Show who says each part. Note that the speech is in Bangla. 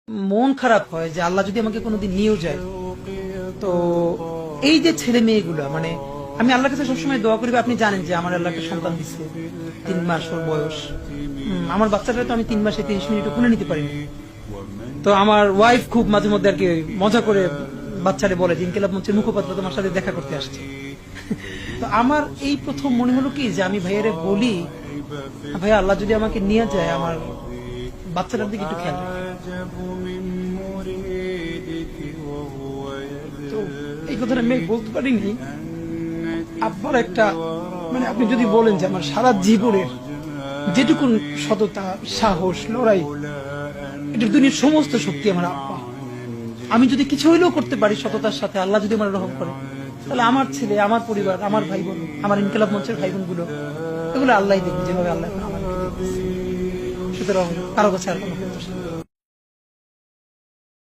Speaker 1: মন খারাপ হয় যে আল্লাহ যদি আমাকে কোনোদিন নিয়েও যায়, তো এই যে ছেলে মেয়েগুলো, মানে আমি আল্লাহর কাছে সবসময় দোয়া করি। আপনি জানেন যে আমার আল্লাহ একটা সন্তান দিচ্ছে, 3 মাস ওর বয়স। আমার বাচ্চাটা তো আমি 3 মাসে 30 মিনিটও কোলে নিতে পারিনি। তো আমার ওয়াইফ খুব মাঝে মধ্যে আর কি মজা করে বাচ্চারে বলে যে ইনকিলাব মঞ্চের মুখপাত্র তোমার সাথে দেখা করতে আসছে। তো আমার এই প্রথম মনে হলো কি যে আমি ভাইয়ারে বলি, ভাইয়া আল্লাহ যদি আমাকে নিয়ে যায়, আমার বাচ্চাটার দিকে একটু খেয়াল রাখেন। তো এই কথাটা আমি বলতে পারিনি। আব্বার একটা, মানে আপনি যদি বলেন যে আমার সারা জীবনের যেটুকু সততা, সাহস, লড়াই, এটা দুনিয়ার সমস্ত শক্তি আমার আব্বা। আমি যদি কিছু হইলেও করতে পারি সততার সাথে, আল্লাহ যদি আমার রহম করে, তাহলে আমার ছেলে, আমার পরিবার, আমার ভাই বোন, আমার ইনকিলাব মঞ্চের ভাই বোন গুলো, এগুলো আল্লাহ দেখবে যেভাবে আল্লাহ আমাকে দেখবে। সুতরাং কারো কাছে আর কোনো